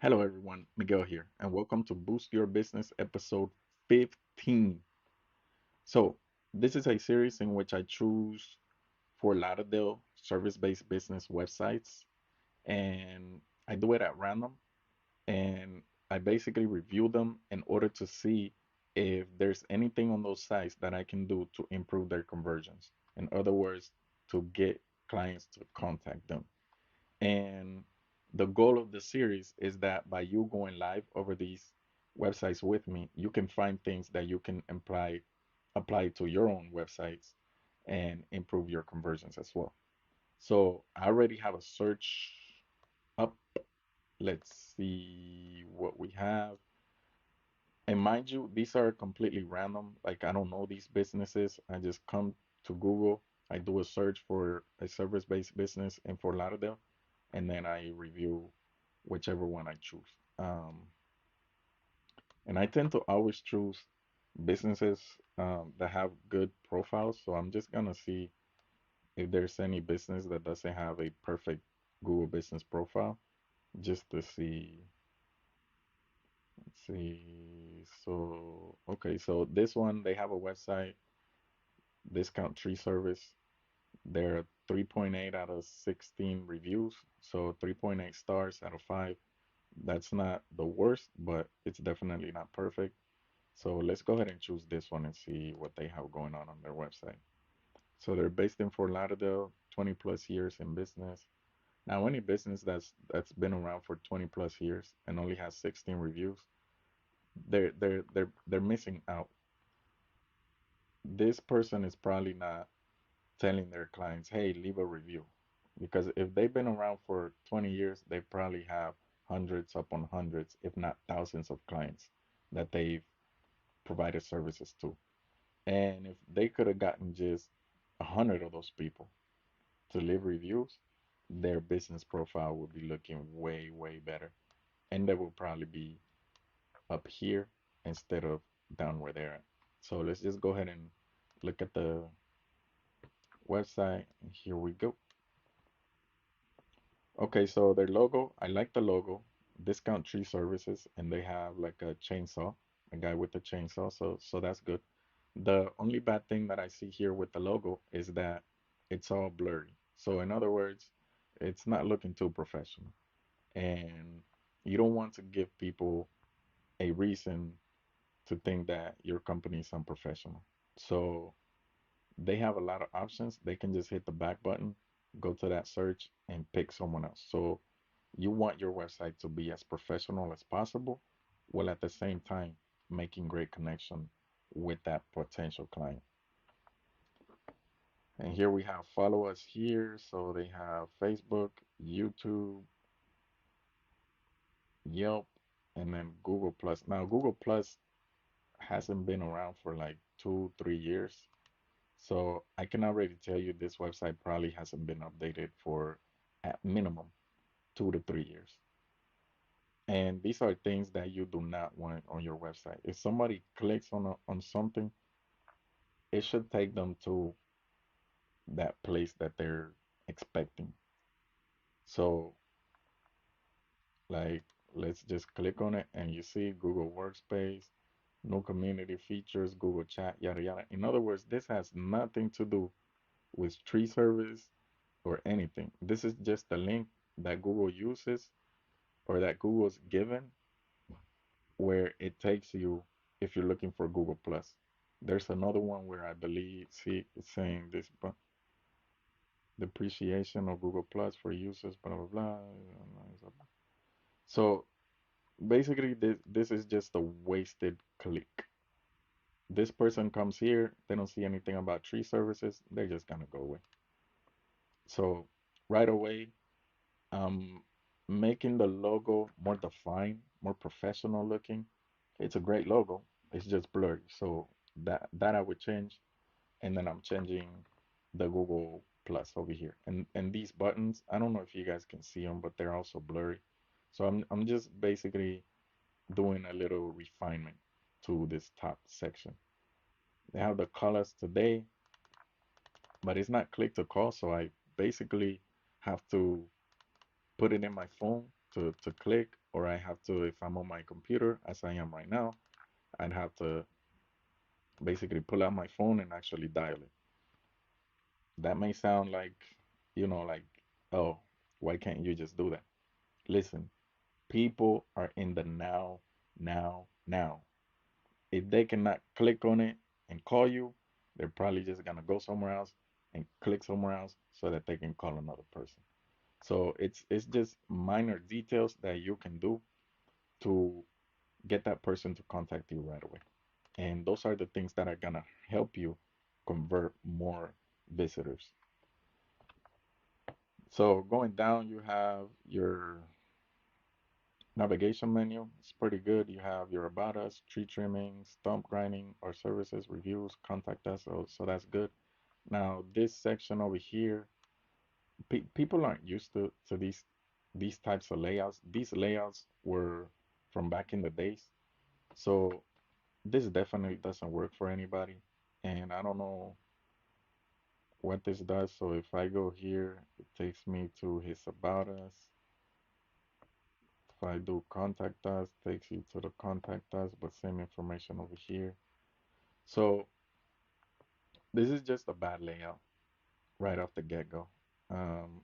Hello, everyone. Miguel here, and welcome to Boost Your Business episode 15. So, this is a series in which I choose Fort Lauderdale service-based business websites, and I do it at random, and I basically review them in order to see if there's anything on those sites that I can do to improve their conversions. In other words, to get clients to contact them. And the goal of the series is that by you going live over these websites with me, you can find things that you can apply to your own websites and improve your conversions as well. So I already have a search up. Let's see what we have. And mind you, these are completely random. Like I don't know these businesses. I just come to Google, I do a search for a service-based business in Fort Lauderdale, and then I review whichever one I choose. And I tend to always choose businesses that have good profiles. So I'm just gonna see if there's any business that doesn't have a perfect Google business profile, just to see. Let's see. So, okay, so this one, they have a website, discount tree service. They're 3.8 out of 16 reviews, so 3.8 stars out of 5. That's not the worst, but it's definitely not perfect. So let's go ahead and choose this one and see what they have going on their website. So they're based in Fort Lauderdale, 20 plus years in business. Now, any business that's been around for 20 plus years and only has 16 reviews, they're missing out. This person is probably not telling their clients, "Hey, leave a review." Because if they've been around for 20 years, they probably have hundreds upon hundreds, if not thousands of clients that they've provided services to. And if they could have gotten just 100 of those people to leave reviews, their business profile would be looking way, way better. And they will probably be up here instead of down where they're at. So let's just go ahead and look at the website. Here we go. Okay, so their logo, I like the logo. Discount tree services, and they have like a chainsaw, a guy with a chainsaw. So that's good. The only bad thing that I see here with the logo is that it's all blurry. So in other words, it's not looking too professional. And you don't want to give people a reason to think that your company is unprofessional. So they have a lot of options. They can just hit the back button, go to that search, and pick someone else. So you want your website to be as professional as possible, while at the same time making great connection with that potential client. And here we have follow us here. So they have Facebook, YouTube, Yelp, and then Google Plus. Now, Google Plus hasn't been around for like 2, 3 years. So I can already tell you this website probably hasn't been updated for at minimum 2 to 3 years. And these are things that you do not want on your website. If somebody clicks on something, it should take them to that place that they're expecting. So like let's just click on it and you see Google Workspace, no community features, Google Chat, yada yada. In other words, this has nothing to do with tree service or anything. This is just a link that Google uses or that Google's given where it takes you if you're looking for Google Plus. There's another one where I believe, see, it's saying this, but depreciation of Google Plus for users, blah, blah, blah. So basically, this is just a wasted click. This person comes here, they don't see anything about tree services, they're just gonna go away. So right away, um, making the logo more defined, more professional looking. It's a great logo. It's just blurry. So that I would change, and then I'm changing the Google Plus over here. And these buttons, I don't know if you guys can see them, but they're also blurry. So I'm just basically doing a little refinement to this top section. They have the colors today, but it's not click to call, so I basically have to put it in my phone to click, or I have to, if I'm on my computer, as I am right now, I'd have to basically pull out my phone and actually dial it. That may sound like, like, oh, why can't you just do that? Listen, people are in the now, now, now. If they cannot click on it and call you, they're probably just gonna go somewhere else and click somewhere else so that they can call another person. So it's just minor details that you can do to get that person to contact you right away. And those are the things that are gonna help you convert more visitors. So going down, you have your navigation menu. It's pretty good. You have your about us, tree trimming, stump grinding, our services, reviews, contact us. So that's good. Now this section over here, people aren't used to these types of layouts. These layouts were from back in the days. So this definitely doesn't work for anybody. And I don't know what this does. So if I go here, it takes me to his about us. If I do contact us, takes you to the contact us, but same information over here. So this is just a bad layout right off the get-go. Um,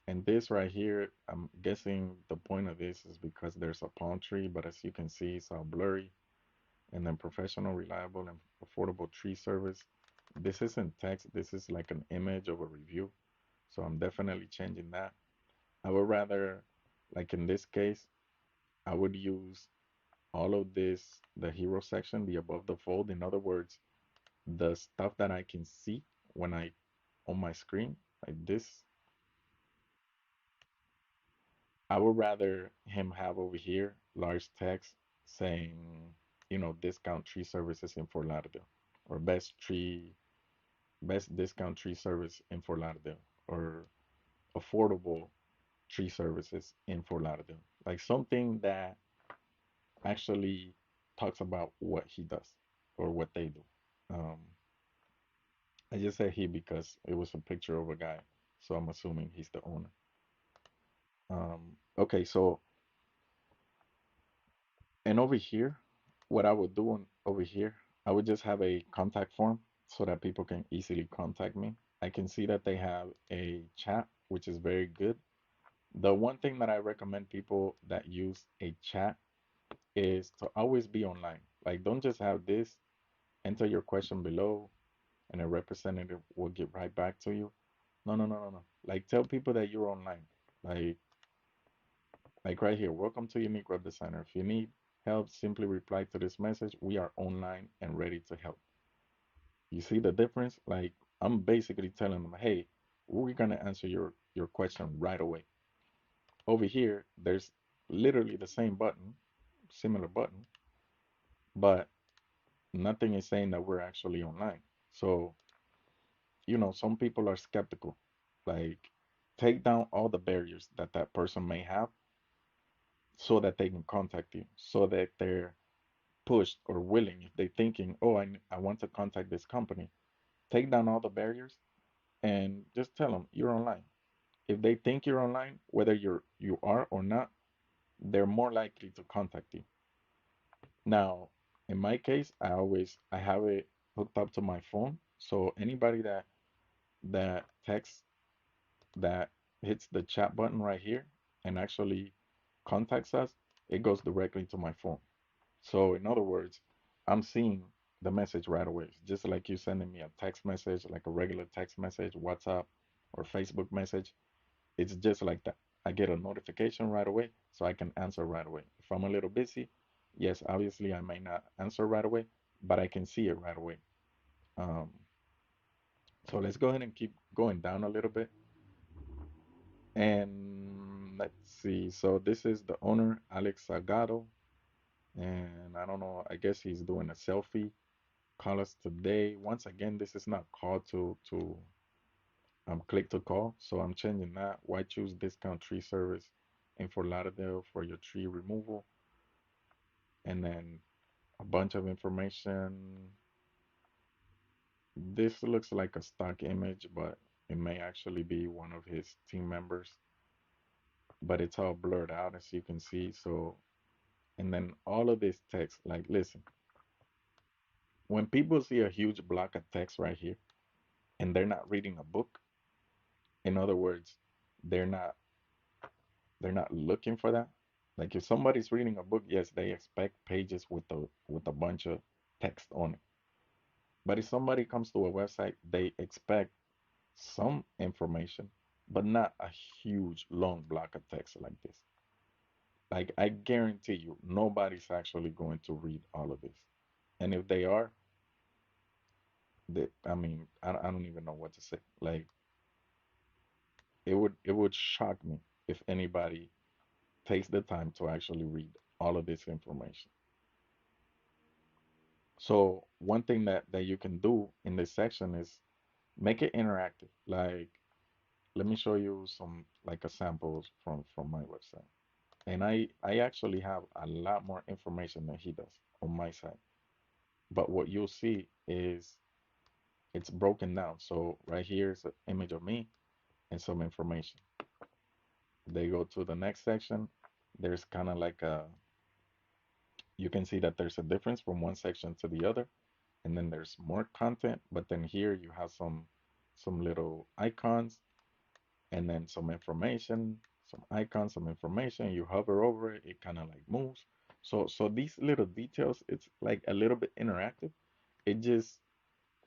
and this right here, I'm guessing the point of this is because there's a palm tree, but as you can see, it's all blurry. And then professional, reliable, and affordable tree service. This isn't text, this is like an image of a review. So I'm definitely changing that. I would rather, like in this case, I would use all of this, the hero section, the above the fold. In other words, the stuff that I can see when I on my screen, like this, I would rather him have over here large text saying, discount tree services in Fort Lauderdale, or best discount tree service in Fort Lauderdale, or affordable tree services in Fort Lauderdale. Like something that actually talks about what he does or what they do. Um, I just said he because it was a picture of a guy, so I'm assuming he's the owner. Okay, so and over here, what I would do over here, I would just have a contact form so that people can easily contact me. I can see that they have a chat, which is very good. The one thing that I recommend people that use a chat is to always be online. Like, don't just have this, enter your question below, and a representative will get right back to you. No, no, no, no, no. Like, tell people that you're online. Like, like right here, welcome to Unique Web Designer. If you need help, simply reply to this message. We are online and ready to help. You see the difference? Like, I'm basically telling them, hey, we're gonna answer your question right away. Over here, there's literally the same button, similar button, but nothing is saying that we're actually online. So, some people are skeptical. Like, take down all the barriers that that person may have so that they can contact you, so that they're pushed or willing. If they're thinking, oh, I want to contact this company, take down all the barriers and just tell them you're online. If they think you're online, whether you are or not, they're more likely to contact you. Now, in my case, I have it hooked up to my phone, so anybody that texts that hits the chat button right here and actually contacts us, it goes directly to my phone. So in other words, I'm seeing the message right away. It's just like you sending me a text message, like a regular text message, WhatsApp or Facebook message. It's just like that. I get a notification right away, so I can answer right away. If I'm a little busy, yes, obviously I may not answer right away, but I can see it right away. Um, so let's go ahead and keep going down a little bit. And let's see. So this is the owner, Alex Salgado. And I don't know, I guess he's doing a selfie. Call us today. Once again, this is not call to click to call. So I'm changing that. Why choose discount tree service in Fort Lauderdale for your tree removal? And then a bunch of information. This looks like a stock image, but it may actually be one of his team members. but it's all blurred out as you can see. So, and then all of this text, like, listen, when people see a huge block of text right here and they're not reading a book, in other words, they're not they're not looking for that. Like if somebody's reading a book, yes, they expect pages with a bunch of text on it. But if somebody comes to a website, they expect some information, but not a huge long block of text like this. Like I guarantee you, nobody's actually going to read all of this. And if they are, I mean, I don't even know what to say. Like it would shock me if anybody takes the time to actually read all of this information. So one thing that you can do in this section is make it interactive. Like let me show you some like a samples from my website. And I actually have a lot more information than he does on my side. But what you'll see is it's broken down. So right here is an image of me and some information. They go to the next section. There's kind of like a, you can see that there's a difference from one section to the other. And then there's more content. But then here you have some little icons and then some information, some icons, some information. You hover over it, it kind of like moves. So these little details, it's like a little bit interactive. It just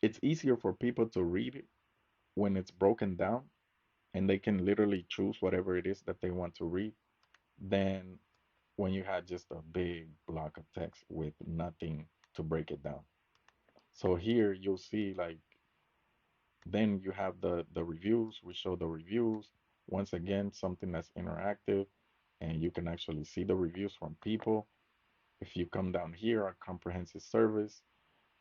it's easier for people to read it when it's broken down and they can literally choose whatever it is that they want to read than when you had just a big block of text with nothing to break it down. So here you'll see like then you have the reviews. We show the reviews. Once again, something that's interactive and you can actually see the reviews from people. If you come down here, our comprehensive service,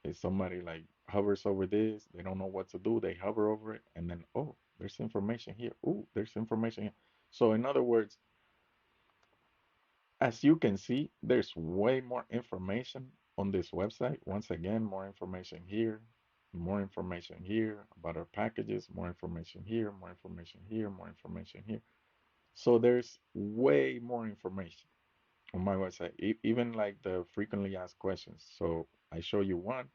if somebody like hovers over this, they don't know what to do, they hover over it and then oh, there's information here. Oh, there's information here. So in other words, as you can see, there's way more information on this website. Once again, more information here about our packages, more information here, more information here, more information here. So there's way more information on my website, even like the frequently asked questions. So I show you one.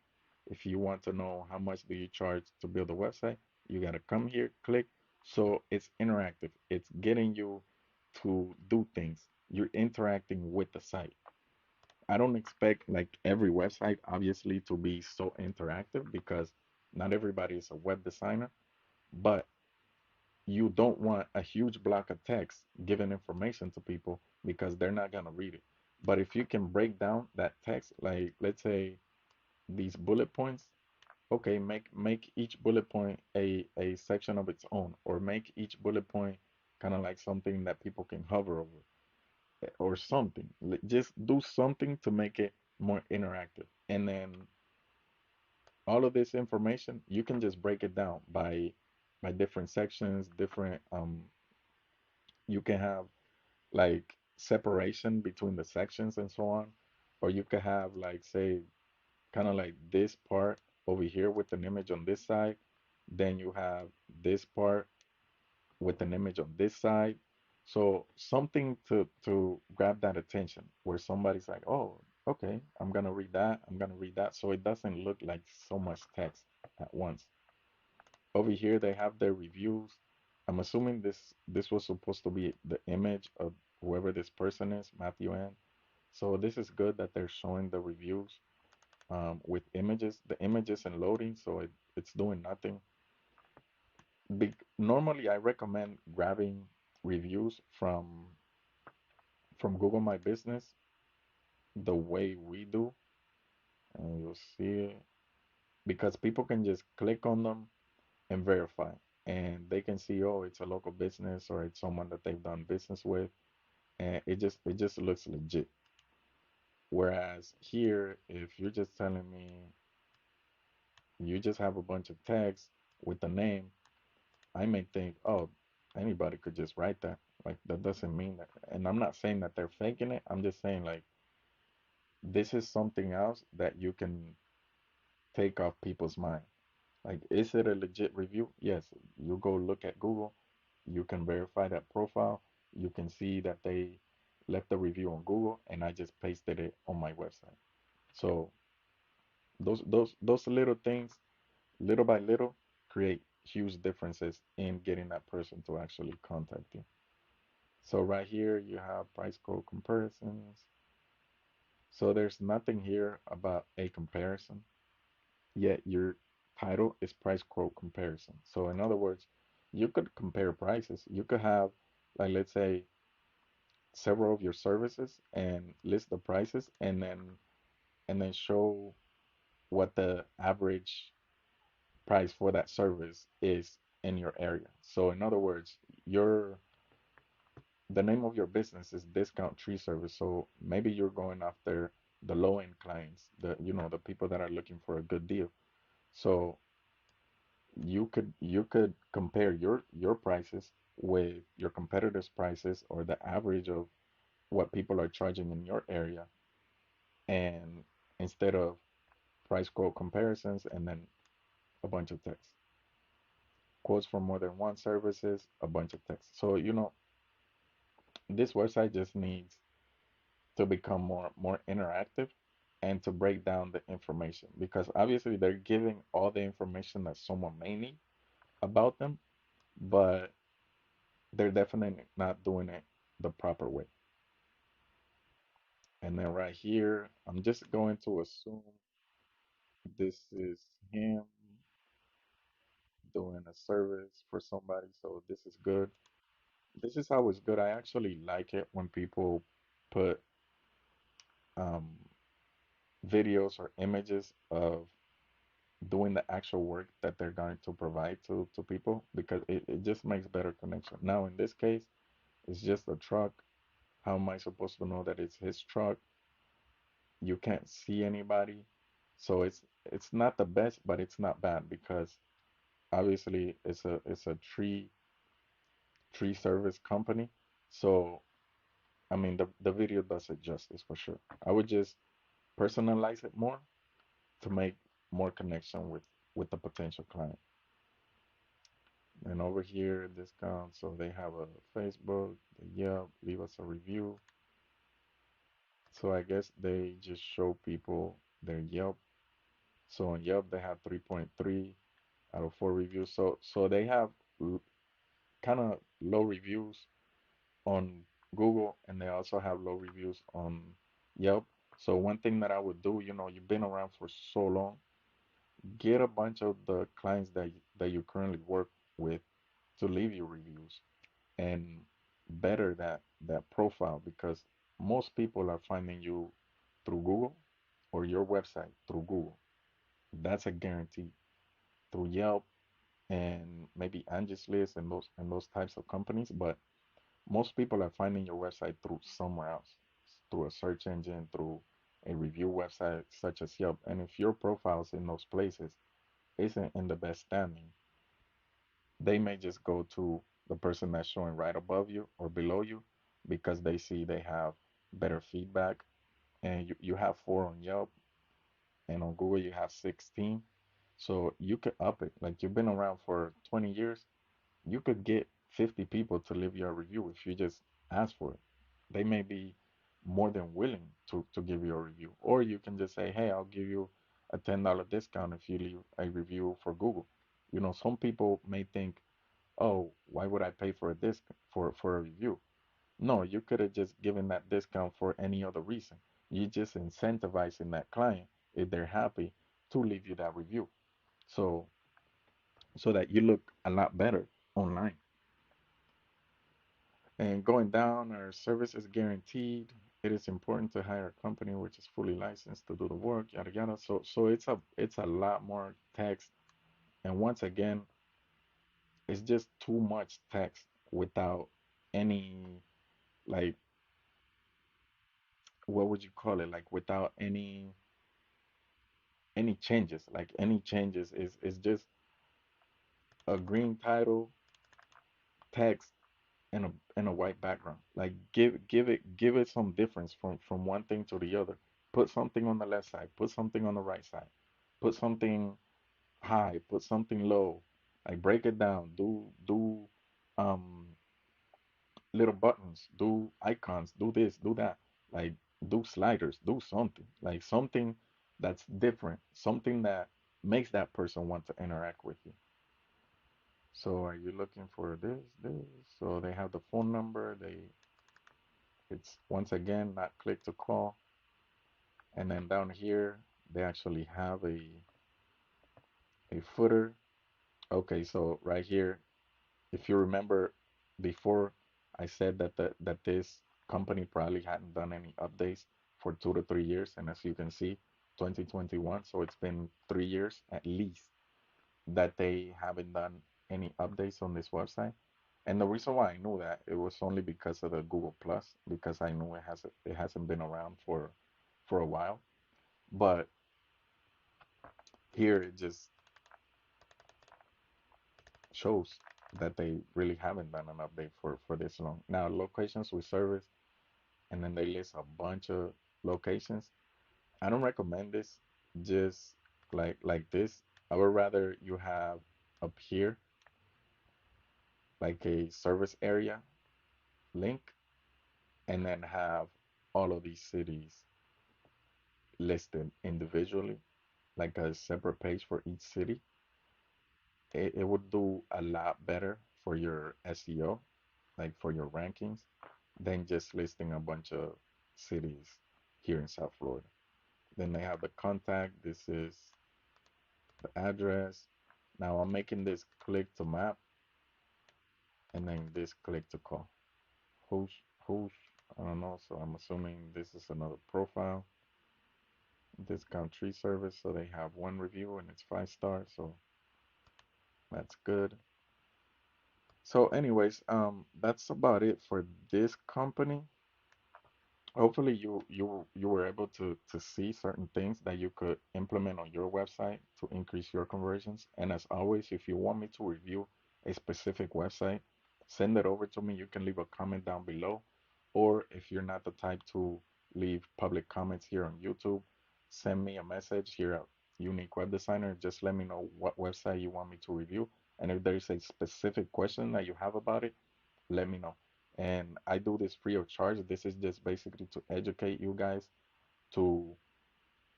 If you want to know how much do you charge to build a website, you got to come here, click. So it's interactive. It's getting you to do things. You're interacting with the site. I don't expect like every website obviously to be so interactive because not everybody is a web designer, but you don't want a huge block of text giving information to people because they're not going to read it. But if you can break down that text, like let's say these bullet points, okay, make each bullet point a section of its own, or make each bullet point kind of like something that people can hover over, or something. Just do something to make it more interactive. And then all of this information, you can just break it down by different sections, different you can have like separation between the sections and so on. Or you could have like say kind of like this part over here with an image on this side. Then you have this part with an image on this side. So something to grab that attention where somebody's like, oh, okay, I'm gonna read that, I'm gonna read that. So it doesn't look like so much text at once. Over here they have their reviews. I'm assuming this was supposed to be the image of whoever this person is, Matthew N. So this is good that they're showing the reviews with images. The image isn't loading, so it's doing nothing. Normally, I recommend grabbing reviews from Google My Business the way we do, and you'll see it because people can just click on them and verify, and they can see, oh, it's a local business or it's someone that they've done business with, and it just looks legit. Whereas here, if you're just telling me you just have a bunch of tags with the name, I may think, oh, anybody could just write that. Like that doesn't mean that. And I'm not saying that they're faking it. I'm just saying like this is something else that you can take off people's mind. Like, is it a legit review? Yes. You go look at Google, you can verify that profile. you can see that they left a review on Google and I just pasted it on my website. So those little things, little by little, create huge differences in getting that person to actually contact you. So right here you have price quote comparisons. So there's nothing here about a comparison, yet your title is price quote comparison. So in other words, you could compare prices. You could have, like, let's say, several of your services and list the prices and then show what the average price for that service is in your area. So in other words, your the name of your business is discount tree service. So maybe you're going after the low end clients, the people that are looking for a good deal. So you could compare your prices with your competitors' prices or the average of what people are charging in your area, and instead of price quote comparisons and then a bunch of text. Quotes for more than one services, a bunch of text. So, this website just needs to become more interactive and to break down the information because obviously they're giving all the information that someone may need about them, but they're definitely not doing it the proper way. And then right here, I'm just going to assume this is him doing a service for somebody, so this is good. This is how it's good. I actually like it when people put um, videos or images of doing the actual work that they're going to provide to people because it just makes better connection. Now, in this case, it's just a truck. How am I supposed to know that it's his truck? You can't see anybody. So it's not the best, but it's not bad because obviously it's a tree service company. So I mean the video does it justice for sure. I would just personalize it more to make more connection with the potential client. And over here, discount. So they have a Facebook, the Yelp, leave us a review. So I guess they just show people their Yelp. So on Yelp, they have 3.3 out of 4 reviews. So they have kind of low reviews on Google, and they also have low reviews on Yelp. So one thing that I would do, you've been around for so long, get a bunch of the clients that you currently work with to leave you reviews and better that profile because most people are finding you through Google or your website through Google. That's a guarantee. Through Yelp and maybe Angie's List and those types of companies, but most people are finding your website through somewhere else, through a search engine, through a review website such as Yelp. And if your profiles in those places isn't in the best standing, they may just go to the person that's showing right above you or below you because they see they have better feedback. And you have 4 on Yelp, and on Google you have 16. So you could up it. Like you've been around for 20 years, you could get 50 people to leave you a review if you just ask for it. They may be more than willing to give you a review. Or you can just say, hey, I'll give you a $10 discount if you leave a review for Google. Some people may think, oh, why would I pay for a disc for a review? No, you could have just given that discount for any other reason. You just incentivizing that client if they're happy to leave you that review. So so that you look a lot better online. And going down, our service is guaranteed. It is important to hire a company which is fully licensed to do the work, yada yada. So it's a lot more text. And once again, it's just too much text without any, like, what would you call it? Like without any changes. Like any changes is just a green title, text, and a white background. Like give it some difference from one thing to the other. Put something on the left side, put something on the right side, put something high, put something low. Like break it down. Do um little buttons, do icons, do this, do that, like do sliders, do something, like something that's different, something that makes that person want to interact with you. So are you looking for this, this? So they have the phone number, it's once again not click to call. And then down here, they actually have a footer. Okay, so right here, if you remember before, I said that this company probably hadn't done any updates for 2 to 3 years, and as you can see, 2021, so it's been 3 years at least that they haven't done any updates on this website. And the reason why I knew that it was only because of the Google Plus, because I knew it hasn't been around for a while. But here it just shows that they really haven't done an update for this long. Now, locations with service, and then they list a bunch of locations. I don't recommend this just like this. I would rather you have up here like a service area link, and then have all of these cities listed individually, like a separate page for each city. It would do a lot better for your SEO, like for your rankings, than just listing a bunch of cities here in South Florida. Then they have the contact. This is the address. Now I'm making this click to map, and then this click to call. Who's who's I don't know. So I'm assuming this is another profile. Discount tree service. So they have one review and it's 5 stars. So that's good. So anyways, that's about it for this company. Hopefully you were able to see certain things that you could implement on your website to increase your conversions. And as always, if you want me to review a specific website, send it over to me. You can leave a comment down below, or if you're not the type to leave public comments here on YouTube, send me a message here at Unique Web Designer. Just let me know what website you want me to review, and if there is a specific question that you have about it, let me know. And I do this free of charge. This is just basically to educate you guys to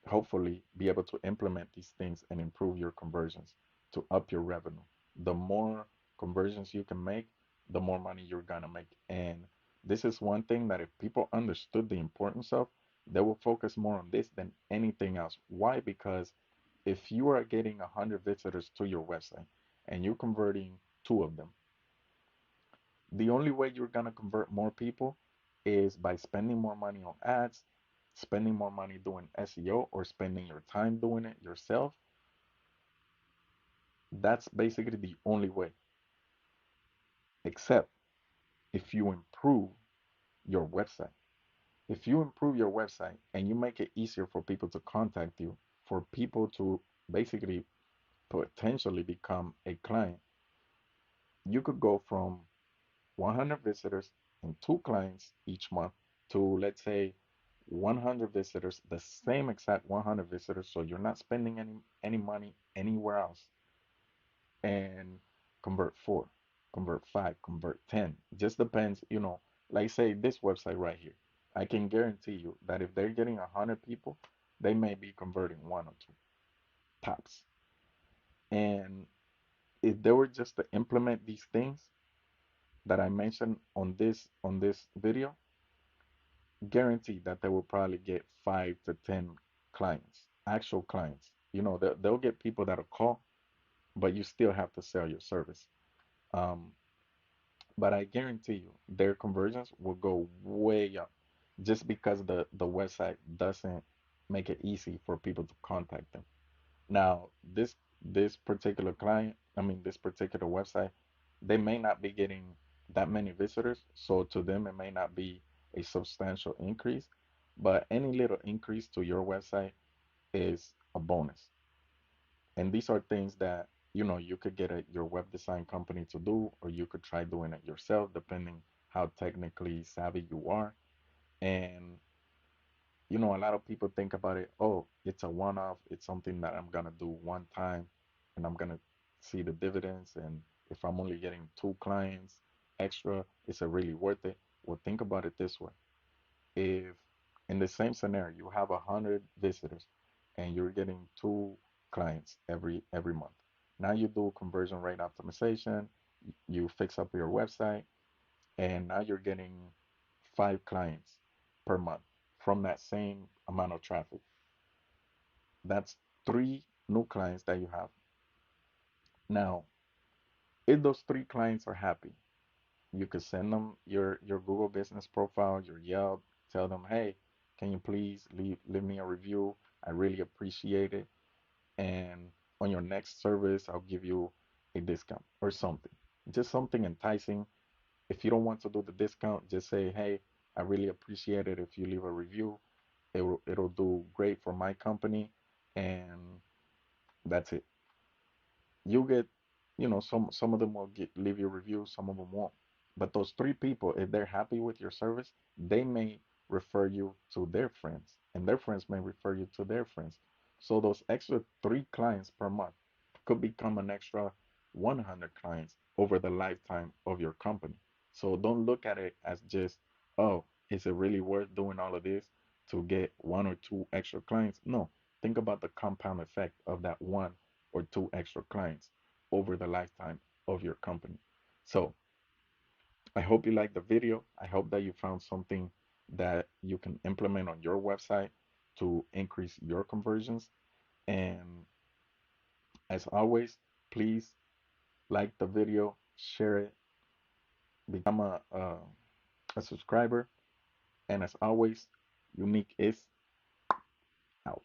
hopefully be able to implement these things and improve your conversions to up your revenue. The more conversions you can make, the more money you're gonna make. And this is one thing that if people understood the importance of, they will focus more on this than anything else. Why? Because if you are getting 100 visitors to your website and you're converting two of them, the only way you're gonna convert more people is by spending more money on ads, spending more money doing SEO, or spending your time doing it yourself. That's basically the only way. Except if you improve your website. If you improve your website and you make it easier for people to contact you, for people to basically potentially become a client, you could go from 100 visitors and two clients each month to, let's say, 100 visitors, the same exact 100 visitors, so you're not spending any money anywhere else, and convert 4, convert 5, convert 10. Just depends, like say this website right here. I can guarantee you that if they're getting 100 people, they may be converting one or two tops. And if they were just to implement these things that I mentioned on this video, guaranteed that they will probably get 5 to 10 clients, actual clients. They'll get people that'll call, but you still have to sell your service. Um, but I guarantee you their conversions will go way up just because the website doesn't make it easy for people to contact them. Now, this particular client, I mean this particular website, they may not be getting that many visitors, so to them it may not be a substantial increase, but any little increase to your website is a bonus. And these are things that you could get your web design company to do, or you could try doing it yourself, depending how technically savvy you are. And a lot of people think about it, oh, it's a one-off, it's something that I'm gonna do one time and I'm gonna see the dividends. And if I'm only getting two clients, extra? Is it really worth it? Well, think about it this way. If in the same scenario you have 100 visitors and you're getting two clients every month. Now you do conversion rate optimization, you fix up your website, and now you're getting 5 clients per month from that same amount of traffic. That's 3 new clients that you have. Now, if those 3 clients are happy, you could send them your Google business profile, your Yelp, tell them, hey, can you please leave me a review? I really appreciate it. And on your next service, I'll give you a discount or something. Just something enticing. If you don't want to do the discount, just say, hey, I really appreciate it if you leave a review. It'll do great for my company, and that's it. You get, some of them will leave you reviews, some of them won't. But those 3 people, if they're happy with your service, they may refer you to their friends, and their friends may refer you to their friends. So those extra 3 clients per month could become an extra 100 clients over the lifetime of your company. So don't look at it as just, oh, is it really worth doing all of this to get 1 or 2 extra clients? No, think about the compound effect of that 1 or 2 extra clients over the lifetime of your company. So I hope you liked the video. I hope that you found something that you can implement on your website to increase your conversions. And as always, please like the video, share it, become a subscriber. And as always, Unique is out.